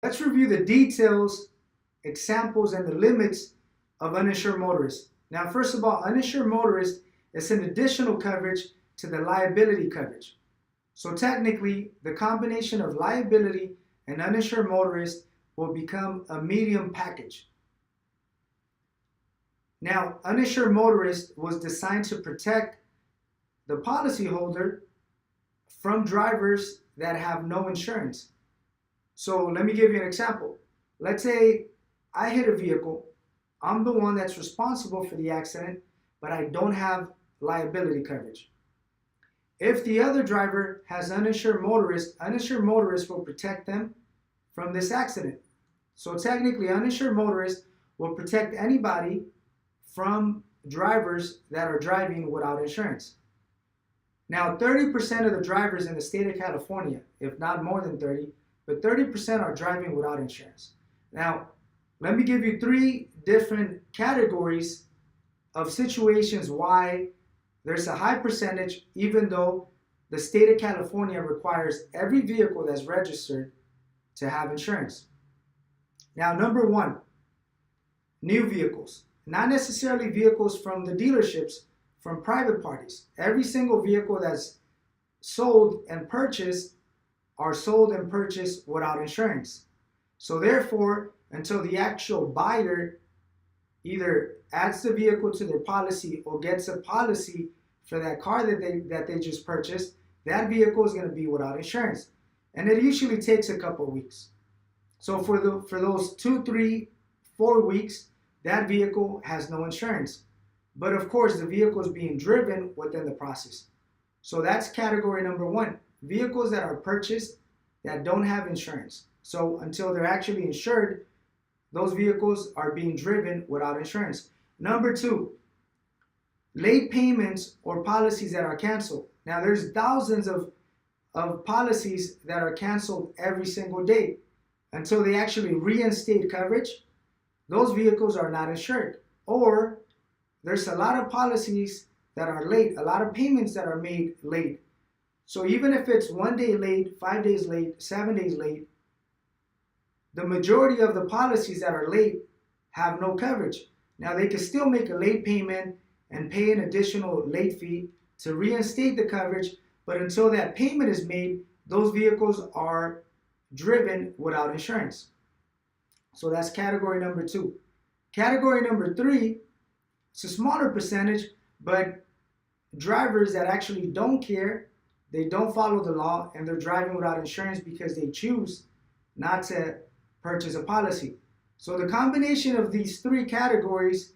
Let's review the details, examples, and the limits of uninsured motorists. Now, first of all, uninsured motorist is an additional coverage to the liability coverage. So technically, the combination of liability and uninsured motorist will become a medium package. Now, uninsured motorist was designed to protect the policyholder from drivers that have no insurance. So let me give you an example. Let's say I hit a vehicle. I'm the one that's responsible for the accident, but I don't have liability coverage. If the other driver has uninsured motorist will protect them from this accident. So technically, uninsured motorist will protect anybody from drivers that are driving without insurance. Now, 30% of the drivers in the state of California, if not more than 30, but 30% are driving without insurance. Now, let me give you three different categories of situations why there's a high percentage, even though the state of California requires every vehicle that's registered to have insurance. Now, number one, new vehicles. Not necessarily vehicles from the dealerships, from private parties. Every single vehicle that's sold and purchased are sold and purchased without insurance. So therefore, until the actual buyer either adds the vehicle to their policy or gets a policy for that car that they just purchased, that vehicle is going to be without insurance. And it usually takes a couple of weeks. So for those 2, 3, 4 weeks, that vehicle has no insurance. But of course, the vehicle is being driven within the process. So that's category number one. Vehicles that are purchased that don't have insurance. So until they're actually insured, those vehicles are being driven without insurance. Number two, late payments or policies that are canceled. Now there's thousands of policies that are canceled every single day. Until they actually reinstate coverage, those vehicles are not insured. Or there's a lot of policies that are late, a lot of payments that are made late. So even if it's 1 day late, 5 days late, 7 days late, the majority of the policies that are late have no coverage. Now they can still make a late payment and pay an additional late fee to reinstate the coverage, but until that payment is made, those vehicles are driven without insurance. So that's category number two. Category number three, it's a smaller percentage, but drivers that actually don't care, they don't follow the law, and they're driving without insurance because they choose not to purchase a policy. So the combination of these three categories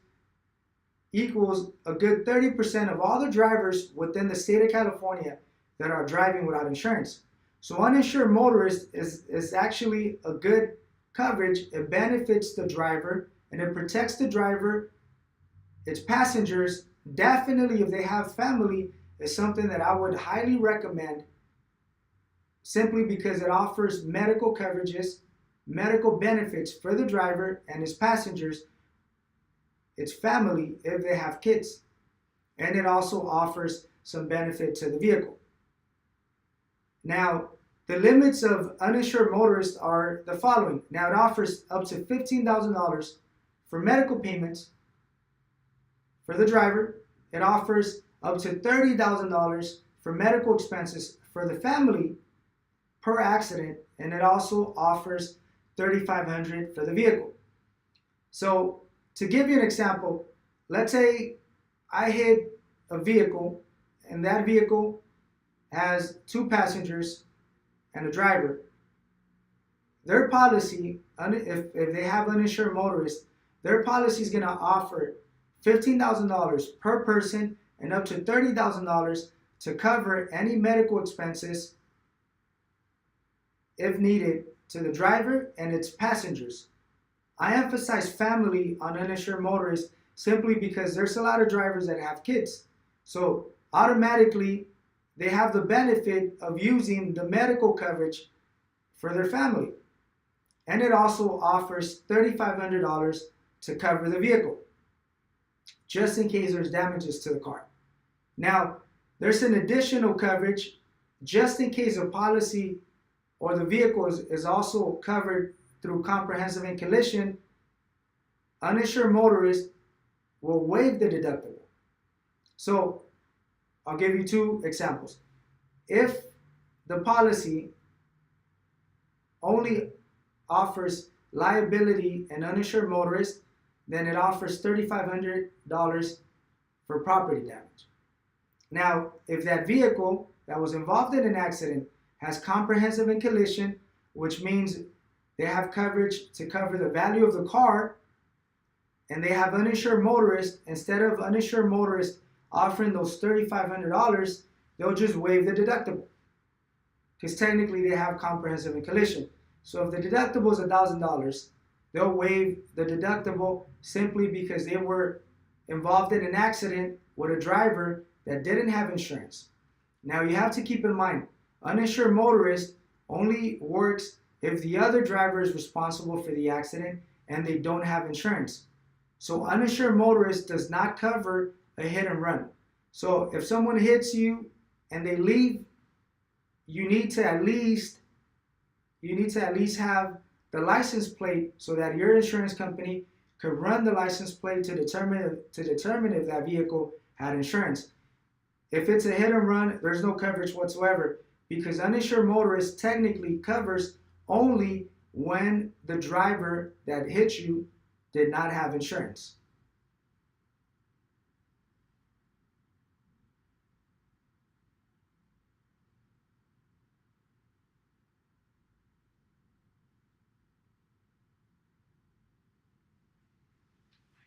equals a good 30% of all the drivers within the state of California that are driving without insurance. So uninsured motorist is actually a good coverage. It benefits the driver and it protects the driver, its passengers. Definitely, if they have family, is something that I would highly recommend, simply because it offers medical coverages, medical benefits for the driver and his passengers, its family if they have kids. And it also offers some benefit to the vehicle. Now, the limits of uninsured motorists are the following. Now, it offers up to $15,000 for medical payments for the driver. It offers up to $30,000 for medical expenses for the family per accident, and it also offers $3,500 for the vehicle. So, to give you an example, let's say I hit a vehicle and that vehicle has 2 passengers and a driver. Their policy, if they have uninsured motorists, their policy is going to offer $15,000 per person and up to $30,000 to cover any medical expenses if needed to the driver and its passengers. I emphasize family on uninsured motorists simply because there's a lot of drivers that have kids. So automatically they have the benefit of using the medical coverage for their family. And it also offers $3,500 to cover the vehicle, just in case there's damages to the car. Now, there's an additional coverage just in case a policy or the vehicle is also covered through comprehensive and collision, uninsured motorists will waive the deductible. So I'll give you two examples. If the policy only offers liability and uninsured motorists, then it offers $3,500 for property damage. Now, if that vehicle that was involved in an accident has comprehensive and collision, which means they have coverage to cover the value of the car, and they have uninsured motorists, instead of uninsured motorists offering those $3,500, they'll just waive the deductible. Because technically they have comprehensive and collision. So if the deductible is $1,000, they'll waive the deductible simply because they were involved in an accident with a driver that didn't have insurance. Now you have to keep in mind, uninsured motorist only works if the other driver is responsible for the accident and they don't have insurance. So uninsured motorist does not cover a hit and run. So if someone hits you and they leave, you need to at least have the license plate so that your insurance company could run the license plate to determine if that vehicle had insurance. If it's a hit and run, there's no coverage whatsoever, because uninsured motorist technically covers only when the driver that hit you did not have insurance.